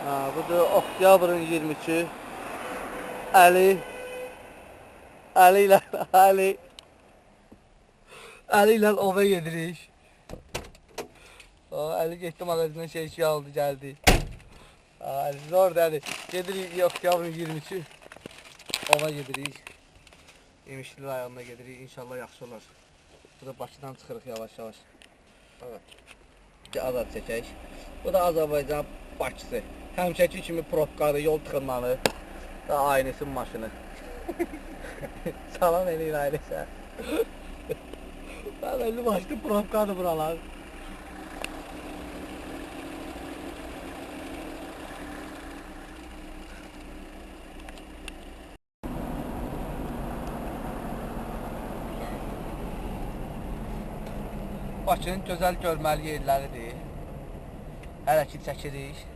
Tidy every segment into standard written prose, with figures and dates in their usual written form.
Budur oktyabrın 23'ü. Ali ile Ali ile ova gedirik. Ali getdi mağazadan şey aldı geldi. Ali orada Ali. Gedirik oktyabrın 23'ü. Ova gedirik. Yemişli rayonuna gedirik. İnşallah yaxşı olar. Bu da Bakıdan çıxırıq yavaş yavaş. Evet. Bir azad çəkək. Bu da Azərbaycan Bakısı. Həmişəki kimi probkadır, yol tıxınmalı. Da aynısın maşını. Salam eləyir ailəsə. Ben belli başlı probkadır buralar. Bakının gözəl görməli yerləridir. Hərəkət çəkirik.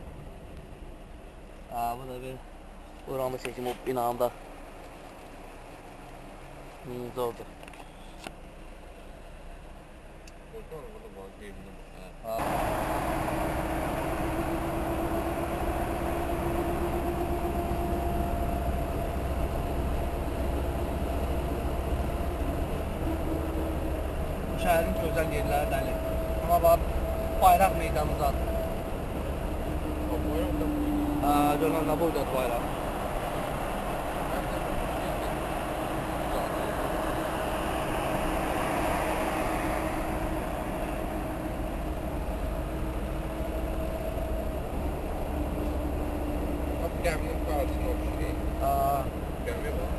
Bu da bir buranı çəkim o binanda. Minci oldu. Bu şəhərin gözəl yerləri dəli. Ama bax, bayraq meydanı zat. Görməm nə boydadır bayraq. Gəminin qarşısına oxşayır. Gəmi var.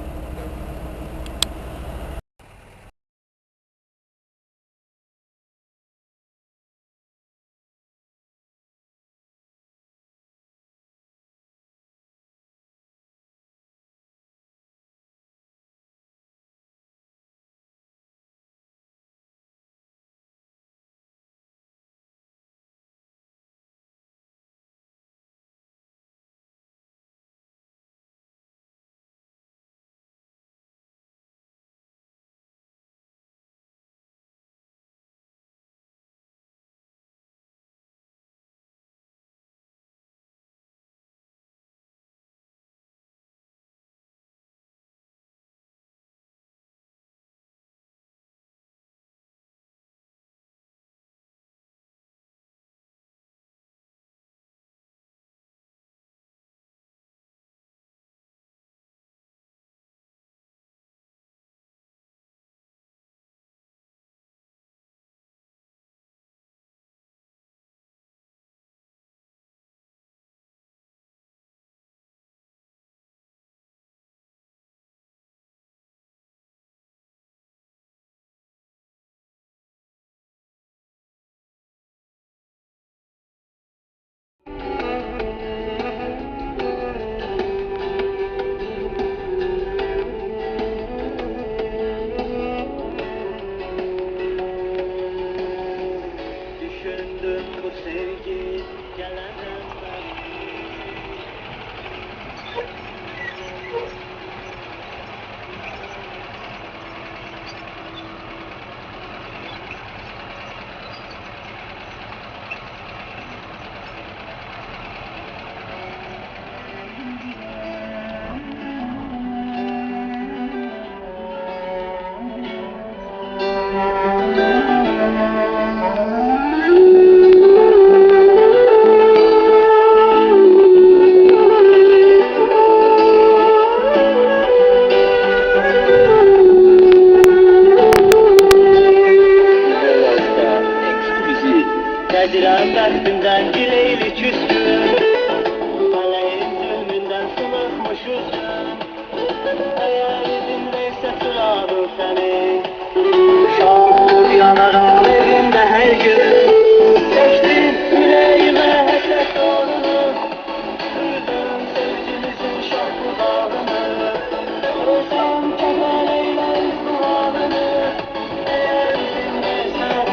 Haziran dersinden dileğli küstüm, meleğin zulmünden sılıkmışızım. Eğer izindeyse sıralım seni, şahur yanaram evimde her gün. Seçtin yüreğime hesret doğrunu, duydum sevgimizin şarkı bağını. Ölsem kemer eyler bu halını, eğer izindeyse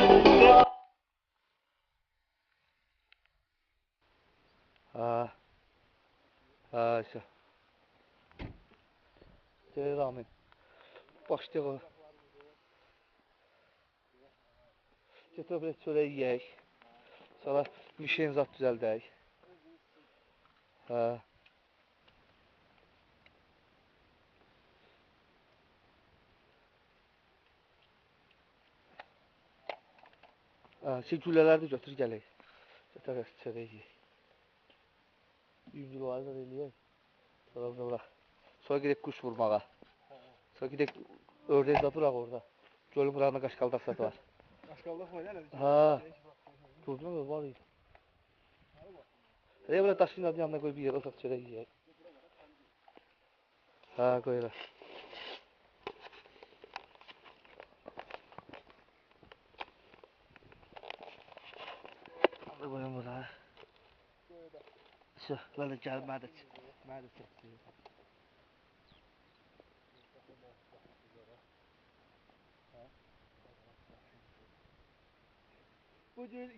Şey. Gel Ramin. Başlayalım. Götürüb bir çörək yeyək. Sonra mişen zat düzəldək. Ha. Şey güllələri də götür gələk. Götür çörək yeyək. Yüngül da eləyək. Sonra bırak. Sonra gidək kuş vurmağa. Sonra gidək ördək satıraq orada. Gölün qırağında qaşqaldaq satırlar. Qaşqaldaq var ya? Ha. Gördün mü? Var idi. Elə belə daşın adı yanına qoy bir yerə oturaq çörək yeyək. Ha, qoyular. Hadi qoyun bura. Şu, böyle gəl, mənə də çıx. Mənə də çıx. Bugün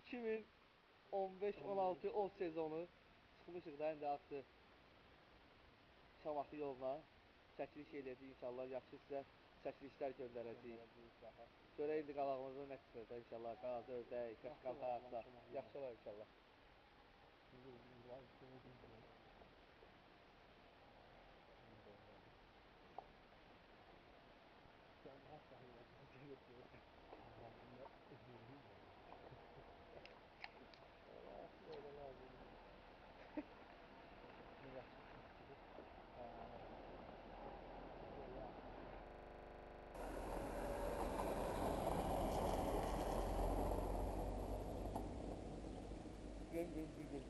2015-16 ov sezonu çıxmışıq da indi artıq Şamaxı yoluna çəkiliş eləyəcəyik inşallah, yaxşı sizə çəkilişlər göndərəcəyik. Görək indi qalağımızda nə çıxır da inşallah, qaz, ördək, qaşqal tarafda, yaxşı olar inşallah. Bir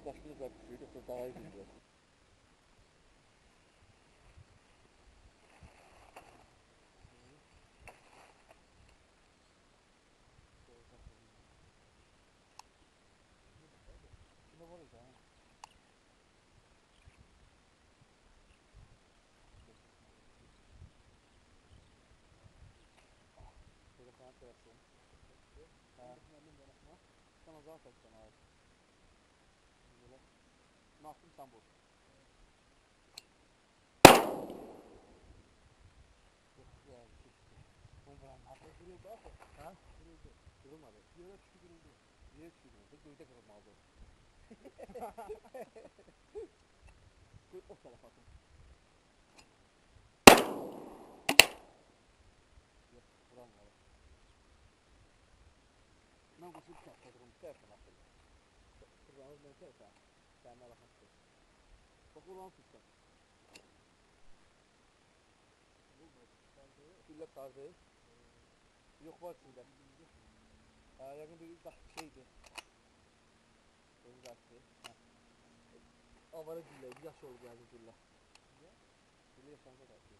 başımız var, bir şey daha iyi gidiyor. Ne var ya? Şöyle falan terasın. Ha. Sana zaten sana abi. Böyle. Ne yaptın sen bu? Ha? Kırılmadı. Yere düştü kırıldı. Yere düştü kırıldı. Göyde kırılmadı. O tarafa atın. Yok, vuramıyor. Ben kusur çatladım. Tersen atın. Kırılmadı ben tersen. Sen ne bakın. Bak ulan tutsan. Gülle sardı. Yok var içinde. Yakın bir şeydi. Böyle baktı. Avara gülle, yaş oldu geldi gülle. Gülle yaşamda da atıyor.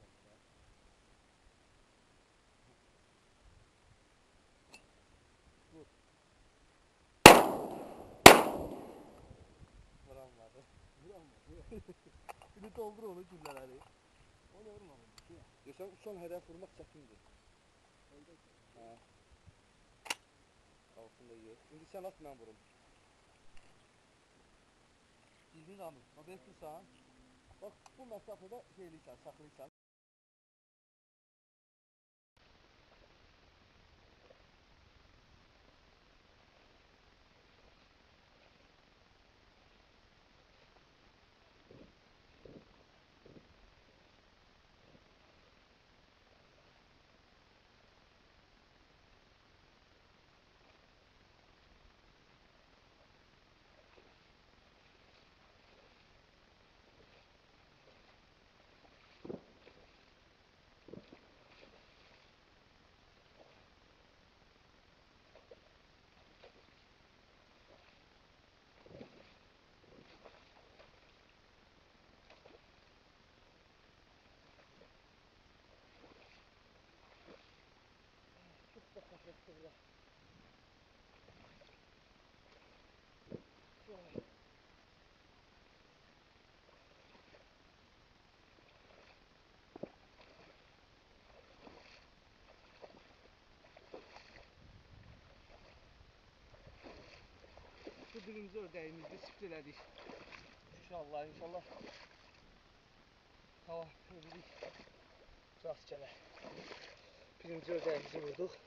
Vur. Vuran vardı. Vuran var. Bir de doldur onu gülleleri. O ne vurmadı? Yaşam son hedef vurmak çətindir. Ha. Altında yiyor. Şimdi sen at ben vurum. Gizli Ramil. Beklisən. Bak bu mesafede şeyliysən, saxlıysan. Bu birinci ördəyimizi sift elədik. İnşallah, inşallah. Hava öldük. Rast gələr. Birinci ördəyimizi vurduq.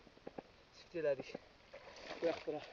Sift elədik. Bırak bırak.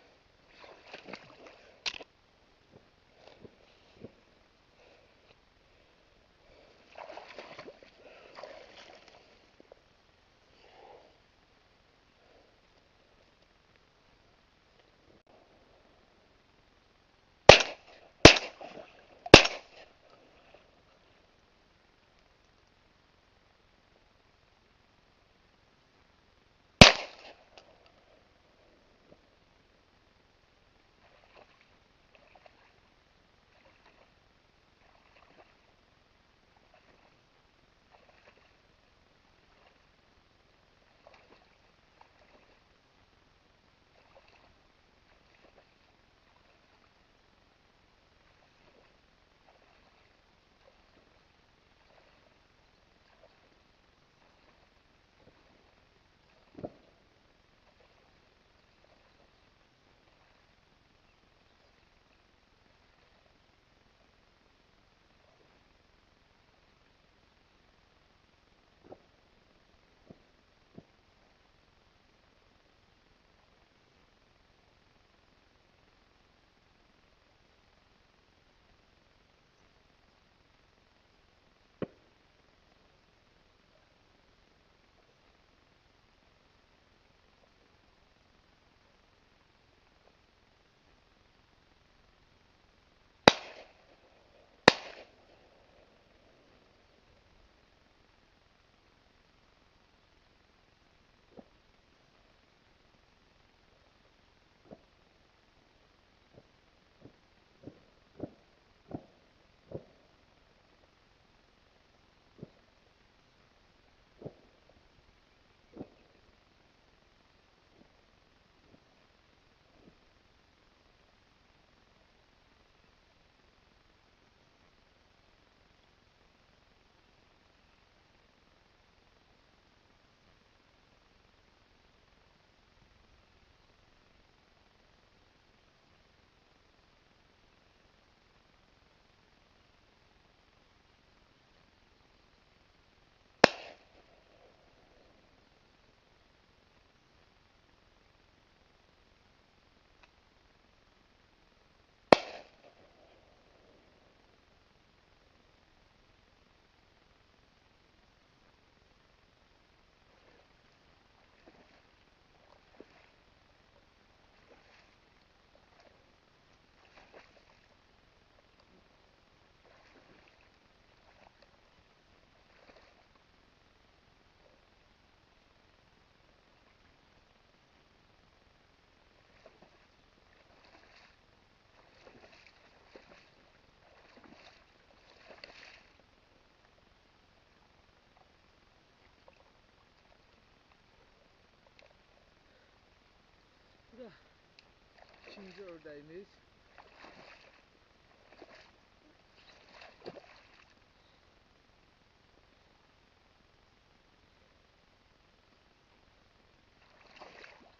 İkinci ördəyimiz.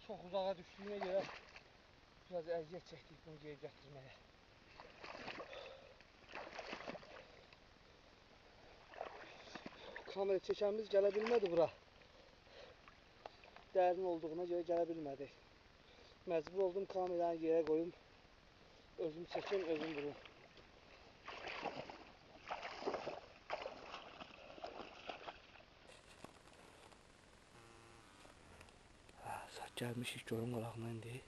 Çox uzağa düşdüyünə görə biraz əziyyət çəkdik bunu geri gətirməyə. Kamera çəkənimiz gələ bilmədi bura. Dərin olduğuna görə gələ bilmədi. Məcbur oldum kameranı yerə qoyum. Özüm çəkim, özüm vurum. Saat gəlmişik, görüm qırağına indi.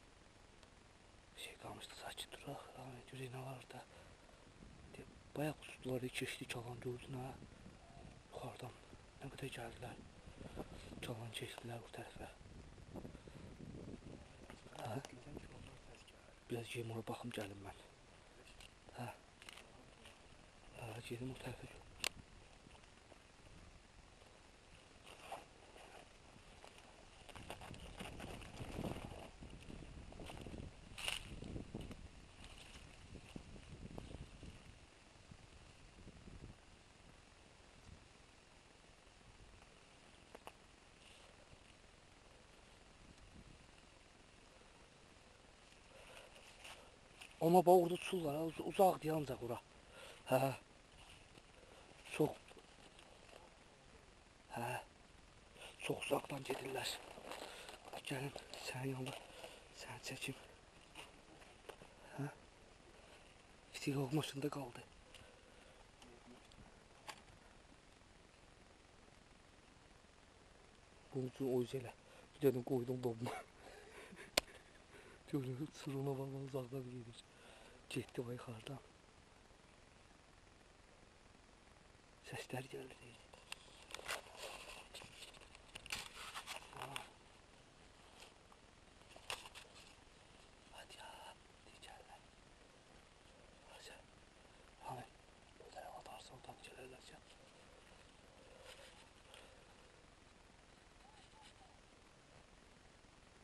Şey qalmışdı, sakit duraq. Görək nə var orada. Bayaq tutdular, keçdi çalan gördün ha. Yuxarıdan nə qədər gəldilər. Çalan keçdilər bu tərəfə. Hə? Biraz gedim oraya baxım gəlim mən. Hə? Hə, gedim o tərəfə gördüm. Ama bax orada tuturlar, uzaqdır ancaq ora. Hə. Çox. Hə. Çox uzaqdan gedirlər. Gəlin sənin yanında səni çəkim. Hə? İstik maşında qaldı. Bunun üçün o yüzden bir dənə qoydum dobma. Görün sırına valla uzaqdan gedir. Getdi o yuxarıdan. Səslər gəlir. Hadi ya, diyecəklər. Hadi. Hani, bu tərəf atarsa oradan gələrlər ya.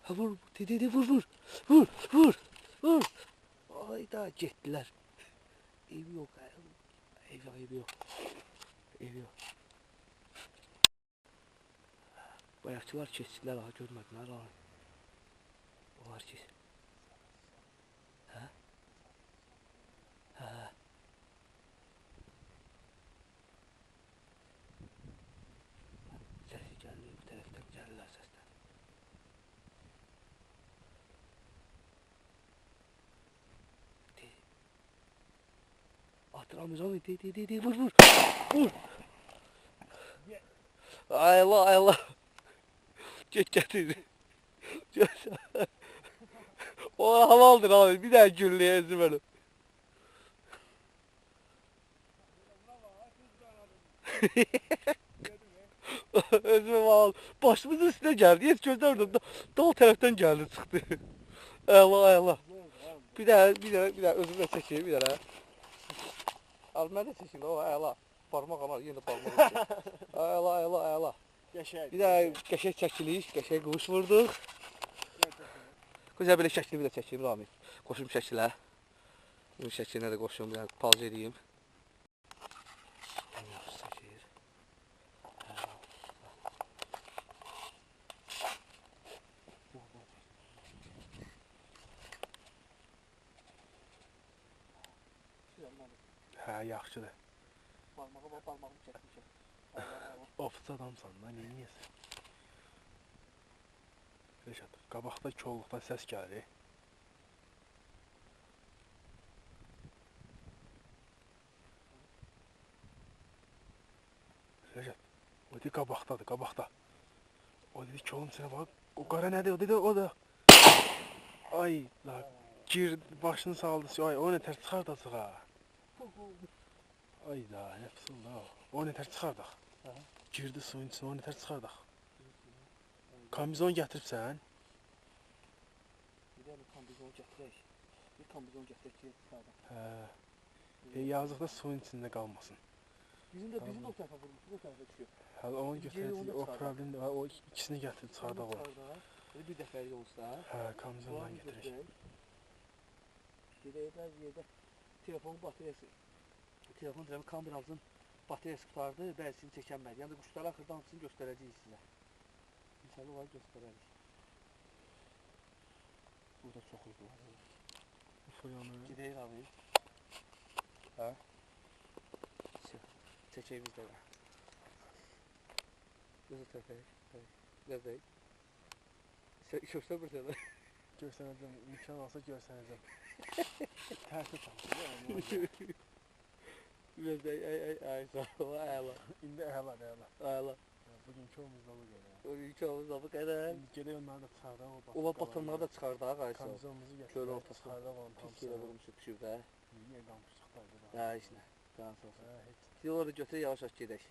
Ha vur, dedi vur vur. Vur, vur, vur. Hayda getdilər. Ev yok, ev yok. Ev yok. Bayaqçılar keçdilər, ha görmədilər ha. Onlar keç. Hə? Hə. Səsi gəlir, bu tərəfdən gəlirlər səslər. Atıramızam, de, vur, vur, vur. Ay Allah, ay Allah. Get getir. O halaldır abi, bir daha güllüye ezdim benim. Özüme bağlı. Başımızın üstüne geldi, hiç gözlerdim. Dal taraftan geldi, çıktı. Allah, ay Allah. Bir daha özümle çekeyim, bir daha. Al mən də çəkin, o əla. Parmaq anar, yenə parmaq üstü. Əla, əla, əla. Qəşəng. Bir də qəşəng çəkilik, qəşəng quş vurduq. Güzel belə şəklini bir də çəkeyim, Ramil. Qoşum şəkilə. Bunun şəklinə də qoşum, bir də palc edeyim. Yaxşı çəkir. Hə, yaxşıdır. Parmağımı çəkmişəm. Ofis adamsan da, neyiniyorsun? Reşat, qabaqda kolluqdan səs gəlir. Reşat, o dedi qabaqdadır, qabaqda. O dedi kolun içine bak, o qara nədir, o dedi o da. Ay, la, gir, başını saldı, ay, o nətər çıxardacaq ha. Ay da, nə pısıl da o. O nətər çıxardaq. Girdi suyun içine, o nətər çıxardaq. Kamizon gətiribsən? Bir dənə kambizon gətirək. Bir kambizon gətirək ki, çıxardaq. Hə. Yazıq da suyun içində qalmasın. Bizim o tərəfə vurmuşuz, o tərəfə düşüyor. Hə, onu götürəcək, o problem də var, o ikisini gətirib çıxardaq olur. Bir dəfəlik olsa. Hə, kamizondan gətirək. Gedəyiblər yerdə telefonun bataryası, telefon kameramızın bataryası qutardı, bəzisini çəkənmədi. Yəni quşları axırda hamısını göstərəcəyik sizə. İnşallah var göstərərik. Burada çox uyğun var. Ufayanı. Gedəyik abi. Hə? Çəkək biz də. Gözü təpək. Gözəyik. Köşdə bir sənə. Görsənəcəm, imkan olsa görsənəcəm. Tərsi tanışır. Gözəyik, ay sağ ol, əla. İndi əla. Əla. Bugünkü olmuzda bu qədər. O yükü olmuşda bu qədər. İndi gedək onları da çıxardaq. Ola batonları da çıxardaq, ay sağ ol. Kamizonumuzu Köl gətirək, ortası. çıxardaq onun Pis hamısını. yerə vurmuşuq düşüb də. Niyə qamışlıqdaydı? Hə, işlə. Canı sağ olsun. Heç. Yolu da götür, yavaş-yavaş gedək.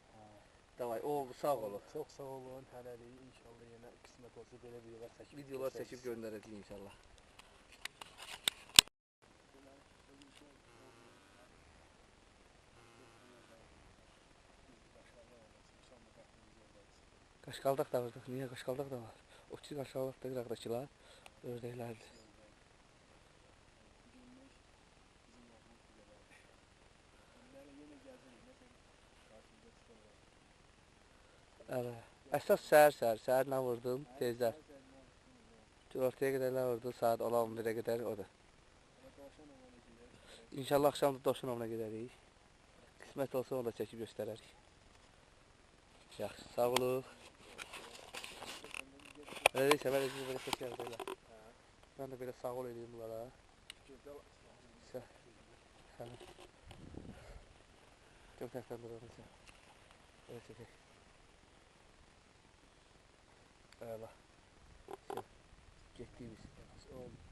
Davay, oldu, sağ olun. Çox sağ olun, hələlik. İnşallah yenə qismət olsa belə videolar çəkib. Videolar çəkib göndərəcəyik inşallah. Qaşqaldaq da var. Niyə qaşqaldaq da var? O kiçik qaşqaldaq da qıraqdakılar ördəklərdir. Əsas səhər nə vurdum? Tezdən. Günortaya qədər nə vurdum? Saat 10-11-ə qədər odur. İnşallah axşam da Doşunovuna gedərik. Qismət olsa onu da çəkib göstərərik. Yaxşı, sağ olun. Elə deyilsə, mən özümü belə çəkərəm belə. Mən də belə sağ ol edeyim bunlara. Çox təsəvvür olunca. Belə çəkək. Əla. Getdik biz.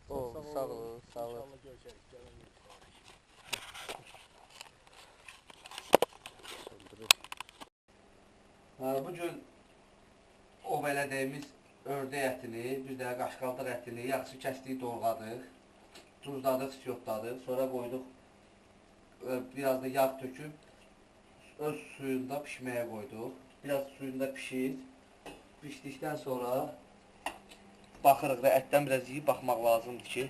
Oldu, sağ olun, sağ olun. İnşallah görüşərik. Gələn Bugün o belədiyimiz ördək ətini, bir də qaşqaldıq ətini yaxşı kəsdik, doğradıq, duzladıq, siyotladıq, sonra qoyduq, biraz da yağ töküb öz suyunda pişməyə qoyduq. Biraz suyunda pişir, pişdikdən sonra baxırıq və ətdən biraz yiyib baxmaq lazımdır ki,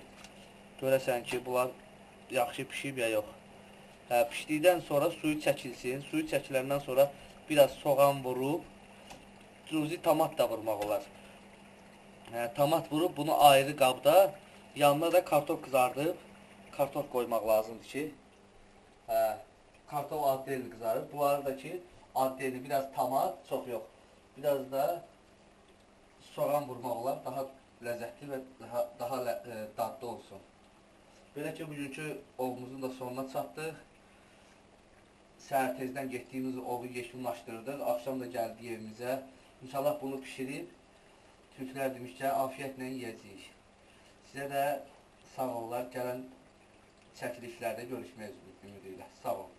görəsən ki, bunlar yaxşı pişib ya yox. Pişdikdən sonra suyu çəkilsin, suyu çəkiləndən sonra biraz soğan vurub, cuzi tomat da vurmaq olar. Tomat vurub, bunu ayrı qabda, yanına da kartof qızardıb, kartof qoymaq lazımdır ki, kartof addelini qızarıb. Bunları da ki, addelini biraz tomat, çox yox, biraz da soğan vurmaq olar, daha ləzzətli və daha dadlı olsun. Belə ki, bugünkü ovumuzun da sonuna çatdıq. Səhər tezdən getdiyimiz ovu yekunlaşdırdıq, axşam da gəldik evimizə. İnşallah bunu pişirib, türklər demişkən, afiyyətlə yiyəcəyik. Sizə də sağ ollar, gələn çəkilişlərdə görüşmək ümidi ilə. Sağ olun.